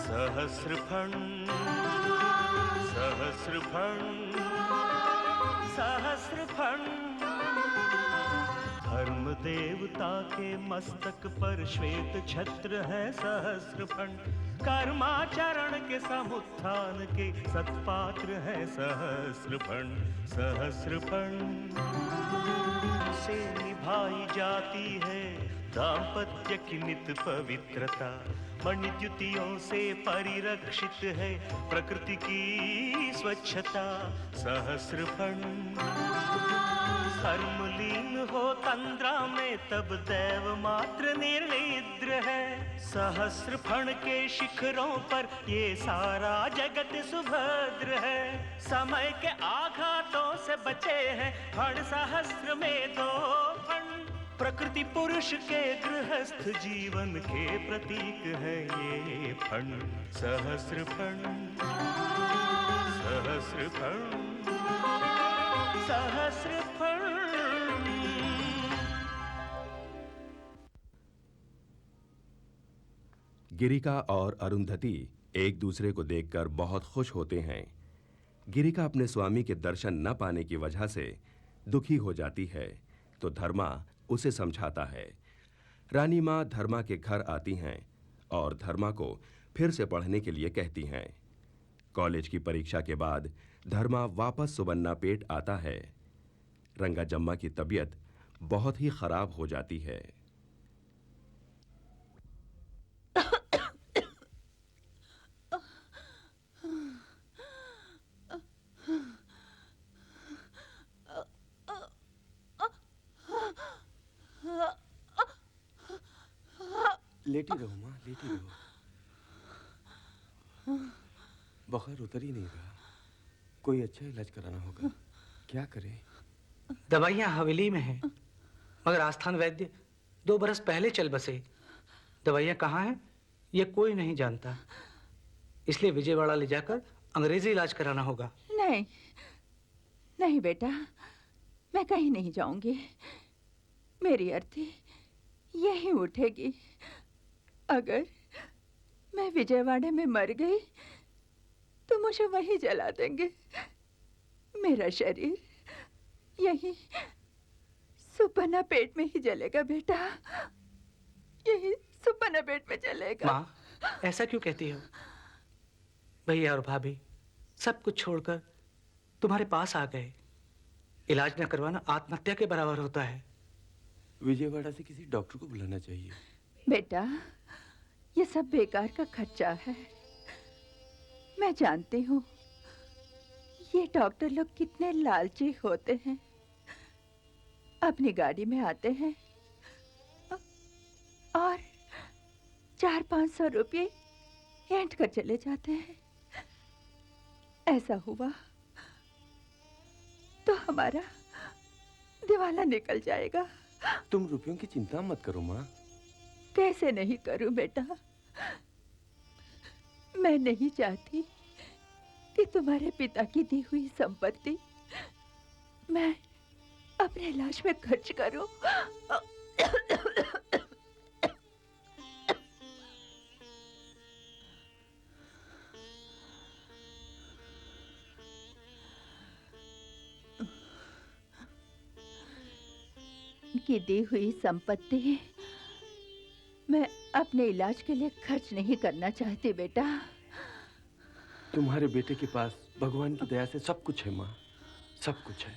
सहस्रफण सहस्रफण सहस्रफण। धर्म देवता के मस्तक पर श्वेत छत्र है सहस्रफण। कर्माचरण के समुत्थान के सत्पात्र है सहस्रफण। सहस्रफण से निभाई जाती है दाम्पत्य की नित पवित्रता। मणिद्युतियों से परिरक्षित है प्रकृति की स्वच्छता। सहस्रफण कर्मलीन हो तंद्रा में तब दैव मात्र निर्निद्र है। सहस्रफण के शिखरों पर ये सारा जगत सुभद्र है। समय के आघातों से बचे हैं फण सहस्र में दो फण। प्रकृति पुरुष के गृहस्थ जीवन के प्रतीक है ये फण। सहस्रफण सहस्रफण सहस्रफण। गिरिका और अरुंधति एक दूसरे को देखकर बहुत खुश होते हैं। गिरिका अपने स्वामी के दर्शन न पाने की वजह से दुखी हो जाती है तो धर्मा उसे समझाता है। रानी मां धर्मा के घर आती हैं और धर्मा को फिर से पढ़ने के लिए कहती हैं। कॉलेज की परीक्षा के बाद धर्मा वापस सुबन्ना पेट आता है। रंगाजम्मा की तबीयत बहुत ही खराब हो जाती है। लेटी रहो माँ, लेटी रहो। बुखार उतर ही नहीं रहा। कोई अच्छा इलाज कराना होगा। क्या करें? दवाइयाँ हवेली में हैं, मगर आस्थान वैद्य 2 बरस पहले चल बसे। दवाइयाँ कहाँ हैं ये कोई नहीं जानता। इसलिए विजयवाड़ा ले जाकर अंग्रेजी इलाज कराना होगा। नहीं नहीं बेटा, मैं कहीं नहीं जाऊंगी। मेरी अर्थी यहीं उठेगी। अगर मैं विजयवाड़ा में मर गई तो मुझे वहीं जला देंगे। मेरा शरीर यहीं सुपना पेट में ही जलेगा बेटा। यही सुपना पेट में जलेगा। माँ, ऐसा क्यों कहती हो? भैया और भाभी सब कुछ छोड़कर तुम्हारे पास आ गए। इलाज न करवाना आत्महत्या के बराबर होता है। विजयवाड़ा से किसी डॉक्टर को बुलाना चाहिए। बेटा, ये सब बेकार का खर्चा है। मैं जानती हूँ ये डॉक्टर लोग कितने लालची होते हैं। अपनी गाड़ी में आते हैं और 400-500 रुपये ऐंठ कर चले जाते हैं। ऐसा हुआ तो हमारा दिवाला निकल जाएगा। तुम रुपयों की चिंता मत करो माँ। कैसे नहीं करूं बेटा? मैं नहीं चाहती कि तुम्हारे पिता की दी हुई संपत्ति मैं अपने इलाज में खर्च करूं। की दी हुई संपत्ति मैं अपने इलाज के लिए खर्च नहीं करना चाहती बेटा। तुम्हारे बेटे के पास भगवान की दया से सब कुछ है माँ, सब कुछ है।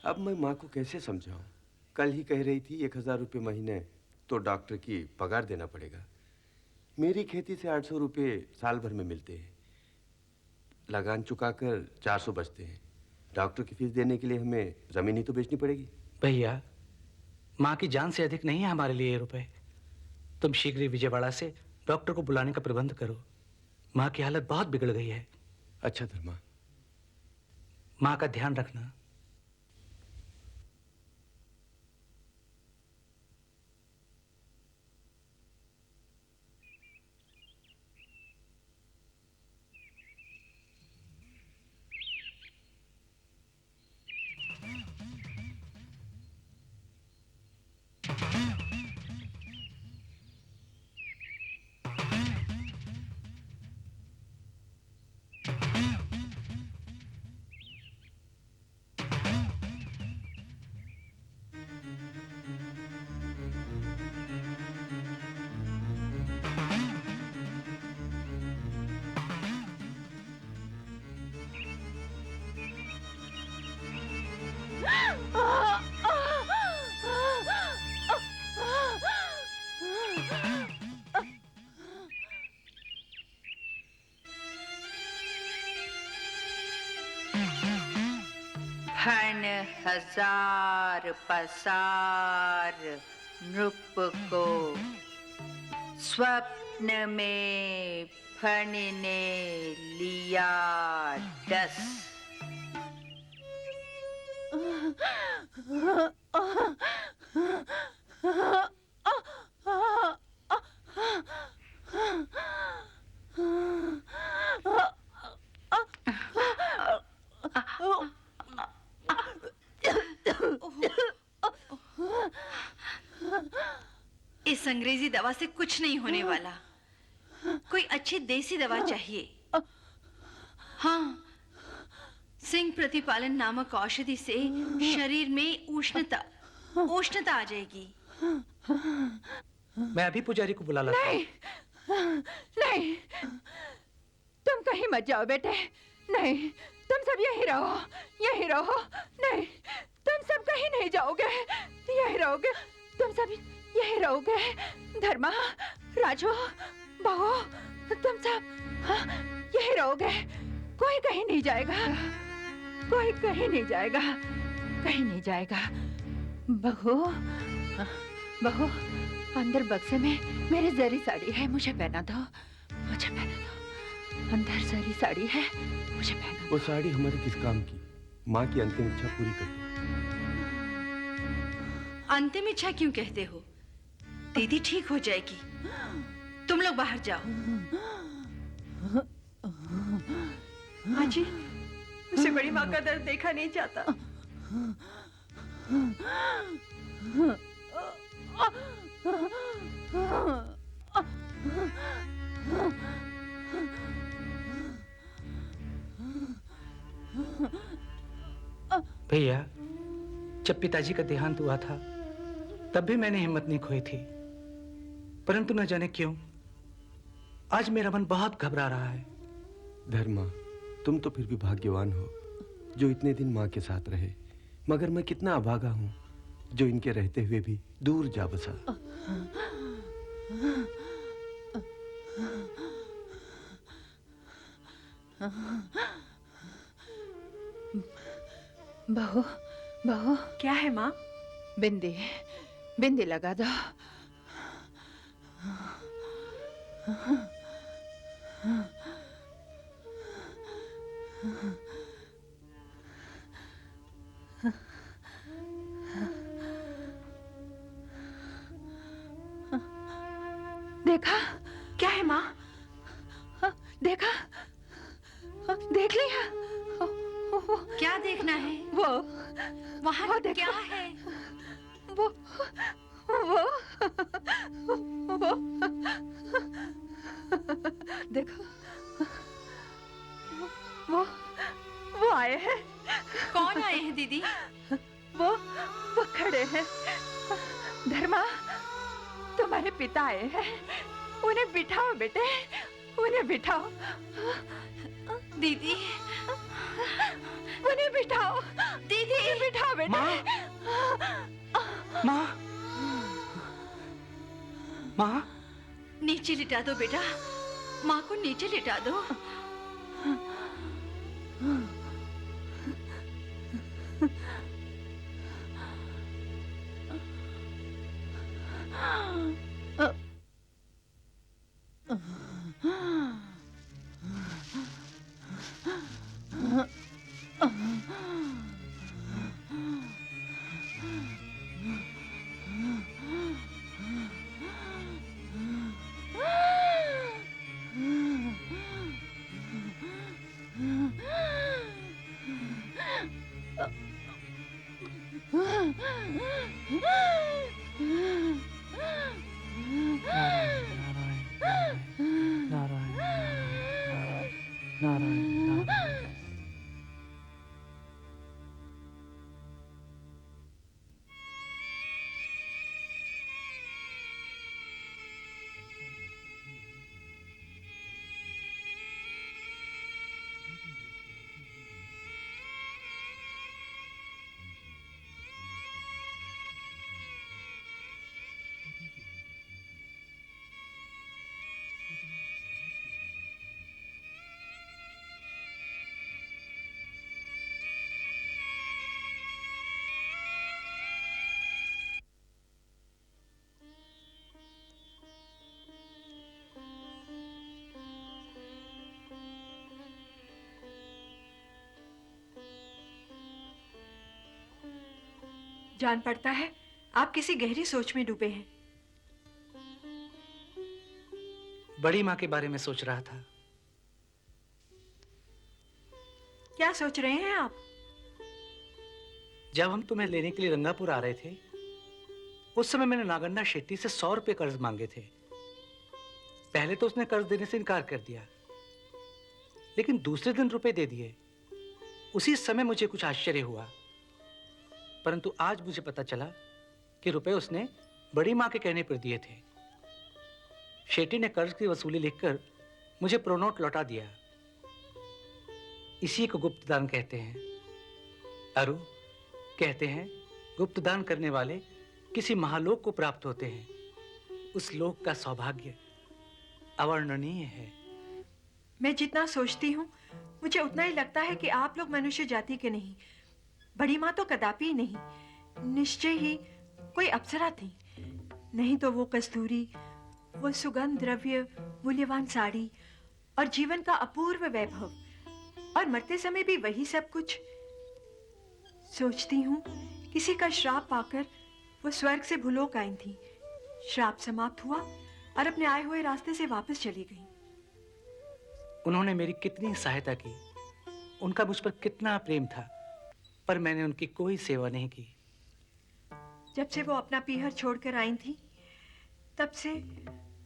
अब मैं माँ को कैसे समझाऊं? कल ही कह रही थी 1000 रुपये महीने तो डॉक्टर की पगार देना पड़ेगा। मेरी खेती से 800 रुपये साल भर में मिलते हैं। लगान चुकाकर 400 बचते हैं। डॉक्टर की फीस देने के लिए हमें जमीन ही तो बेचनी पड़ेगी। भैया, माँ की जान से अधिक नहीं है हमारे लिए ये रुपए। तुम शीघ्र ही विजयवाड़ा से डॉक्टर को बुलाने का प्रबंध करो। माँ की हालत बहुत बिगड़ गई है। अच्छा धर्मा। माँ का ध्यान रखना। फण हजार पसार नृप को, स्वप्न में फण ने लिया डस। इस अंग्रेजी दवा से कुछ नहीं होने वाला, कोई अच्छी देसी दवा चाहिए। हाँ, सिंह प्रतिपालन नामक औषधि से शरीर में उष्णता आ जाएगी। मैं अभी पुजारी को बुला लाता हूँ। नहीं, नहीं, तुम कहीं मत जाओ बेटे। नहीं, तुम सब यहीं रहो, यहीं रहो। नहीं, तुम सब कहीं नहीं जाओगे, यहीं रहोगे। तुम सब यहीं रहोगे। धर्मा, राजू, बहू, तुम सब यहीं रहोगे। कोई कहीं नहीं जाएगा, कोई कहीं नहीं जाएगा, कहीं नहीं जाएगा। बहू, बहू, अंदर बक्से में मेरी जरी साड़ी है, मुझे पहना दो, मुझे पहना दो। अंदर जरी साड़ी है, मुझे पहना दो। वो साड़ी हमारे किस काम की? माँ की अंतिम इच्छा पूरी कर दो। अंतिम इच्छा क्यों कहते हो? दीदी ठीक हो जाएगी, तुम लोग बाहर जाओ। माँ जी, मुझसे बड़ी माँ का दर्द देखा नहीं जाता। भैया, जब पिताजी का देहांत हुआ था तब भी मैंने हिम्मत नहीं खोई थी, परंतु न जाने क्यों आज मेरा मन बहुत घबरा रहा है। धर्मा, तुम तो फिर भी भाग्यवान हो जो इतने दिन माँ के साथ रहे, मगर मैं कितना अभागा हूँ जो इनके रहते हुए भी दूर जा बसा। बहू, बहू, क्या है माँ? बिंदी, बिंदी लगा दो। देखा? क्या है माँ? देखा? देख लिया? क्या देखना है? वो वहाँ देखो। क्या है? वो देखो, वो आए हैं। कौन आए हैं दीदी? वो खड़े हैं। धर्मा, तुम्हारे पिता आए हैं। उन्हें बिठाओ बेटे, उन्हें बिठाओ। दीदी, उन्हें बिठाओ। दीदी, बिठाओ बेटे। माँ, माँ, नीचे लिटा दो बेटा, माँ को नीचे लिटा दो। जान पड़ता है आप किसी गहरी सोच में डूबे हैं। बड़ी माँ के बारे में सोच रहा था। क्या सोच रहे हैं आप? जब हम तुम्हें लेने के लिए रंगापुर आ रहे थे, उस समय मैंने नागन्ना शेट्टी से 100 रुपए कर्ज मांगे थे। पहले तो उसने कर्ज देने से इनकार कर दिया, लेकिन दूसरे दिन रुपए दे दिए। उसी समय मुझे कुछ आश्चर्य हुआ, परंतु आज मुझे पता चला कि रुपए उसने बड़ी माँ के कहने पर दिए थे। शेट्टी ने कर्ज की वसूली लिखकर मुझे प्रोनोट लौटा दिया। इसी को गुप्त दान कहते हैं। अरु, कहते हैं गुप्त दान करने वाले किसी महालोक को प्राप्त होते हैं। उस लोक का सौभाग्य अवर्णनीय है। मैं जितना सोचती हूँ मुझे उतना ही लगता है कि आप लोग मनुष्य जाति के नहीं, बड़ी माँ तो कदापि नहीं, निश्चय ही कोई अप्सरा थी। नहीं तो वो कस्तूरी, वो सुगंध द्रव्य, मूल्यवान साड़ी और जीवन का अपूर्व वैभव, और मरते समय भी वही सब कुछ। सोचती हूँ किसी का श्राप पाकर वो स्वर्ग से भूलोक आई थी। श्राप समाप्त हुआ और अपने आए हुए रास्ते से वापस चली गई। उन्होंने मेरी कितनी सहायता की, उनका मुझ पर कितना प्रेम था, पर मैंने उनकी कोई सेवा नहीं की। जब से वो अपना पीहर छोड़कर आई थी, तब से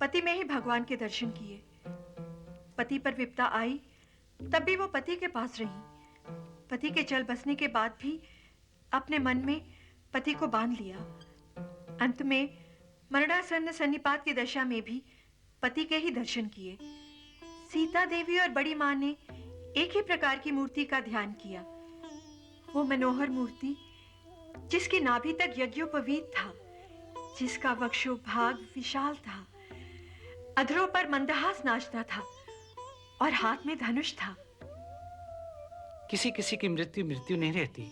पति में ही भगवान के दर्शन किए। पति पर विपदा आई तब भी वो पति के पास रही। पति के चल बसने के बाद भी अपने मन में पति को बांध लिया। अंत में मरणासन्न सन्निपात की दशा में भी पति के ही दर्शन किए। सीता देवी और बड़ी माँ ने एक ही प्रकार की मूर्ति का ध्यान किया। वो मनोहर मूर्ति जिसकी नाभि तक यज्ञोपवीत था, जिसका वक्षोभाग विशाल था, अधरों पर मंदहास नाचता था और हाथ में धनुष था। किसी किसी की मृत्यु मृत्यु नहीं रहती।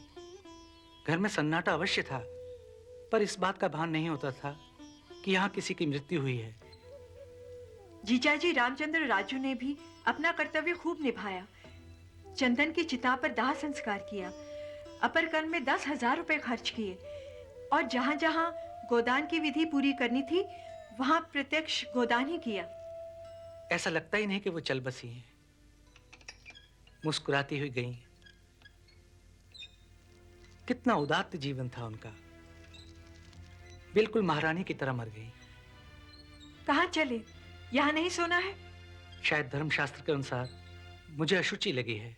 घर में सन्नाटा अवश्य था, पर इस बात का भान नहीं होता था कि यहाँ किसी की मृत्यु हुई है। जीजाजी रामचंद्र राजू ने भी अपना कर्तव्य खूब निभाया। चंदन की चिता पर दाह संस्कार किया, अपर कर्म में 10,000 रुपए खर्च किए, और जहां जहां गोदान की विधि पूरी करनी थी वहां प्रत्यक्ष गोदान ही किया। ऐसा लगता ही नहीं कि वो चल बसी हैं। मुस्कुराती हुई गई। कितना उदात्त जीवन था उनका। बिल्कुल महारानी की तरह मर गई। कहाँ चले? यहाँ नहीं सोना है? शायद धर्मशास्त्र के अनुसार मुझे अशुचि लगी है।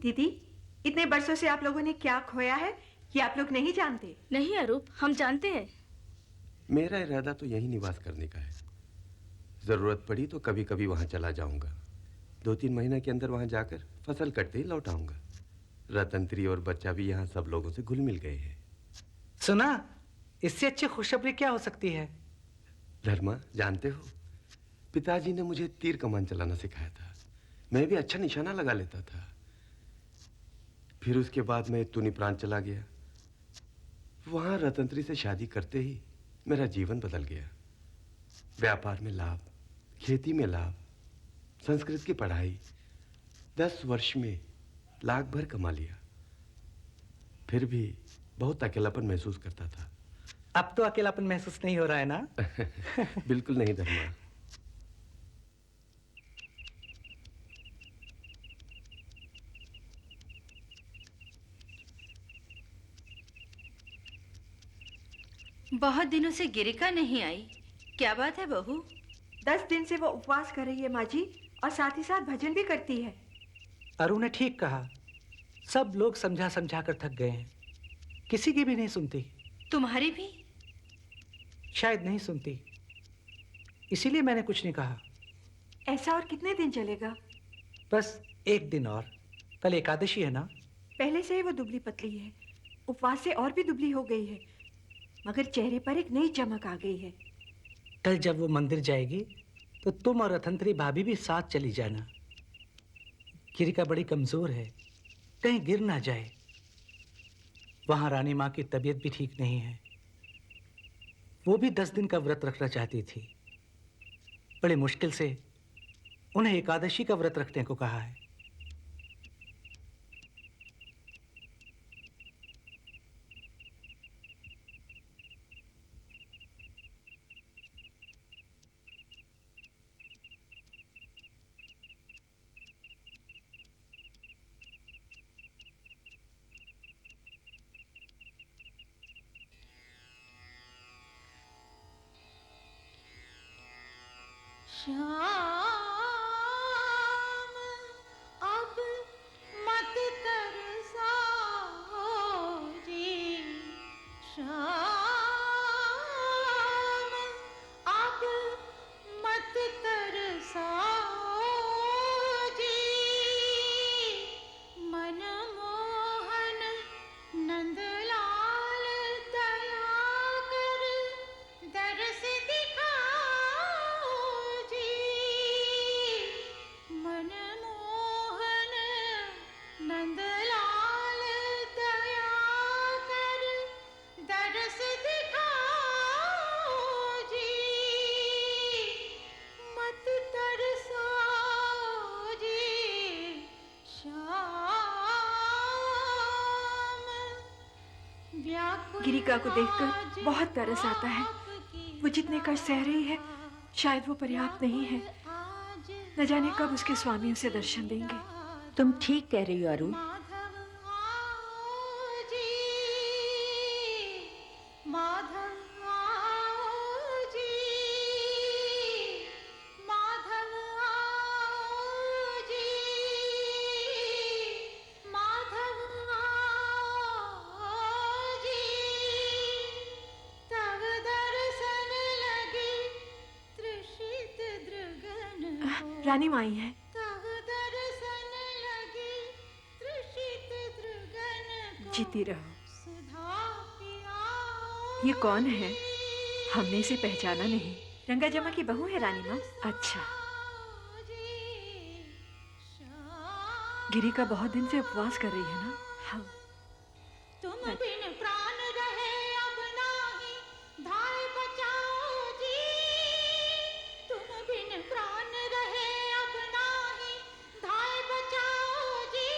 दीदी, इतने बरसों से आप लोगों ने क्या खोया है ये आप लोग नहीं जानते। नहीं अरूप, हम जानते हैं। मेरा इरादा तो यही निवास करने का है। जरूरत पड़ी तो कभी कभी वहां चला जाऊंगा। 2-3 महीने के अंदर वहां जाकर फसल कटते ही लौट आऊंगा। रतंत्री और बच्चा भी यहाँ सब लोगों से घुल मिल गए हैं। सुना, इससे अच्छी खुशखबरी क्या हो सकती है? धर्मा, जानते हो, पिताजी ने मुझे तीर कमान चलाना सिखाया था। मैं भी अच्छा निशाना लगा लेता था। फिर उसके बाद मैं तुनी प्रांत चला गया। वहां रतंत्री से शादी करते ही मेरा जीवन बदल गया। व्यापार में लाभ, खेती में लाभ, संस्कृत की पढ़ाई, 10 वर्ष में लाख भर कमा लिया। फिर भी बहुत अकेलापन महसूस करता था। अब तो अकेलापन महसूस नहीं हो रहा है ना? बिल्कुल नहीं धर्मा। बहुत दिनों से गिरिका नहीं आई। क्या बात है बहू? 10 दिन से वो उपवास कर रही है माँ जी, और साथ ही साथ भजन भी करती है। अरु ने ठीक कहा। सब लोग समझा समझा कर थक गए हैं। किसी की भी नहीं सुनती। तुम्हारी भी? शायद नहीं सुनती, इसीलिए मैंने कुछ नहीं कहा। ऐसा और कितने दिन चलेगा? बस 1 दिन और। कल एकादशी है ना? पहले से ही वो दुबली पतली है, उपवास से और भी दुबली हो गई है, मगर चेहरे पर एक नई चमक आ गई है। कल जब वो मंदिर जाएगी तो तुम और रतंत्री भाभी भी साथ चली जाना। गिरिका बड़ी कमजोर है, कहीं गिर ना जाए। वहां रानी माँ की तबीयत भी ठीक नहीं है। वो भी 10 दिन का व्रत रखना चाहती थी। बड़े मुश्किल से उन्हें एकादशी का व्रत रखने को कहा है। श्याम अब मत तरसाओ जी, श्याम अब मत तरसाओ जी, मनमोहन नंदलाल दया कर दरस दिखाओ जी, मनमोहन नंदलाल दया कर दरस दिखाओ जी, मत तरसाओ जी श्याम। गिरिका को देखकर बहुत तरस आता है। वो जितने कष्ट सह रही है शायद वो पर्याप्त नहीं है। न जाने कब उसके स्वामी उसे दर्शन देंगे। तुम ठीक कह रही हो अरुण। रानी माई है। जीती रहो। ये कौन है? हमने इसे पहचाना नहीं। रंगा जमा की बहू है रानी माँ। अच्छा। गिरिका बहुत दिन से उपवास कर रही है ना? हाँ। तुम बिन प्राण रहे अब नाही धाय बचाओ जी, तुम बिन प्राण रहे अब नाही धाय बचाओ जी,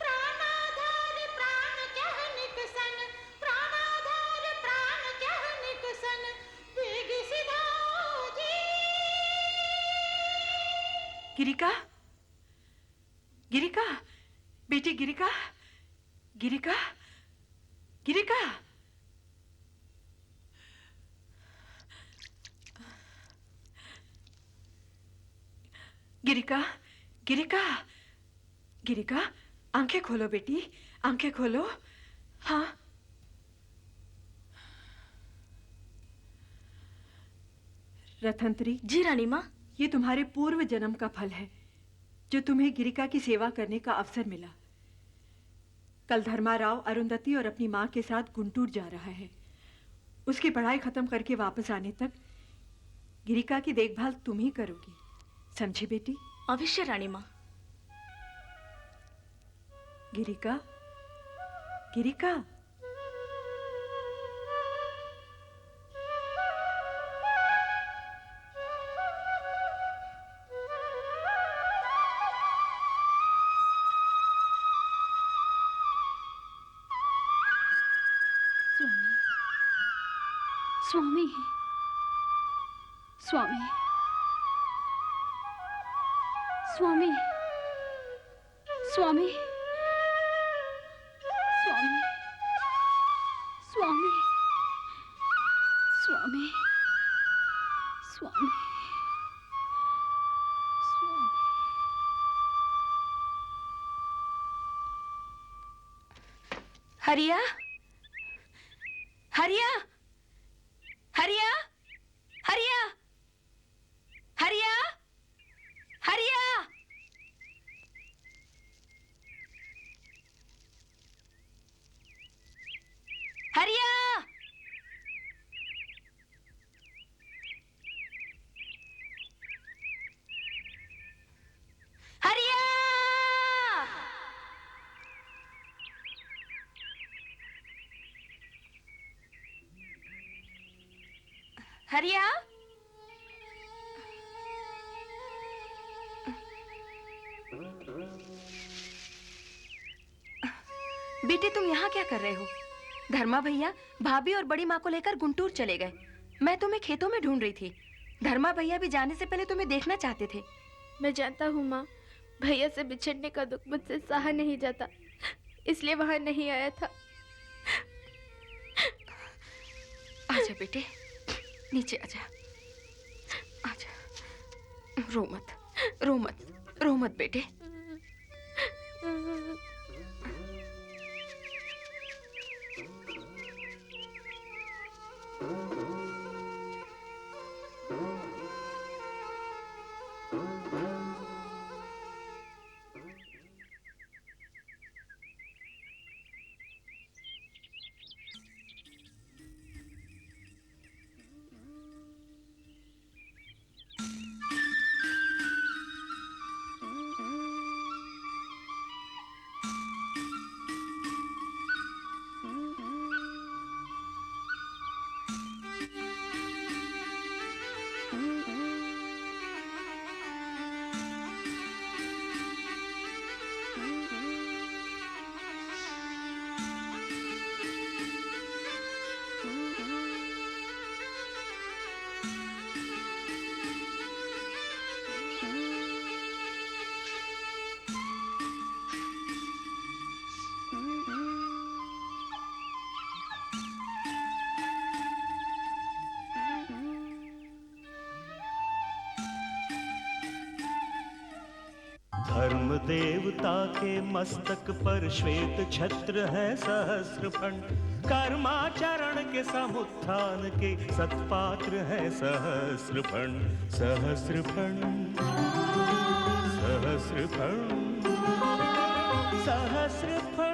प्राणाधार प्राण कहनिक सन, प्राणाधार प्राण कहनिक सन, वेग सिधाओ जी। गिरिका, गिरिका, बेटी गिरिका, गिरिका, गिरिका। गिरिका, गिरिका, गिरिका, आंखें खोलो बेटी, आंखें खोलो। हाँ। रतंत्री। जी रानी माँ। ये तुम्हारे पूर्व जन्म का फल है जो तुम्हें गिरिका की सेवा करने का अवसर मिला। कल धर्माराव अरुंधति और अपनी माँ के साथ गुंटूर जा रहा है। उसकी पढ़ाई खत्म करके वापस आने तक गिरिका की देखभाल तुम ही करोगी, समझी बेटी? अवश्य रानी माँ। गिरिका, गिरिका। स्वामी, स्वामी, स्वामी, स्वामी, स्वामी, स्वामी, स्वामी, स्वामी, स्वामी। हरिया, हरिया, हरिया, हरिया, हरिया, हरिया। हरिया, हरिया, हरिया, बेटे तुम यहाँ क्या कर रहे हो? धर्मा भैया भाभी और बड़ी माँ को लेकर गुंटूर चले गए। मैं तुम्हें खेतों में ढूंढ रही थी। धर्मा भैया भी जाने से पहले तुम्हें देखना चाहते थे। मैं जानता हूँ माँ, भैया से बिछड़ने का दुख मुझसे सहा नहीं जाता, इसलिए वहां नहीं आया था। आजा बेटे, नीचे आजा। आजा, रो मत, रो मत, रो मत बेटे। धर्म देवता के मस्तक पर श्वेत छत्र है सहस्रफंड, कर्माचरण के समुत्थान के सत्पात्र है सहस्रफंड। सहस्रफंड, सहस्रफंड, सहस्रफंड।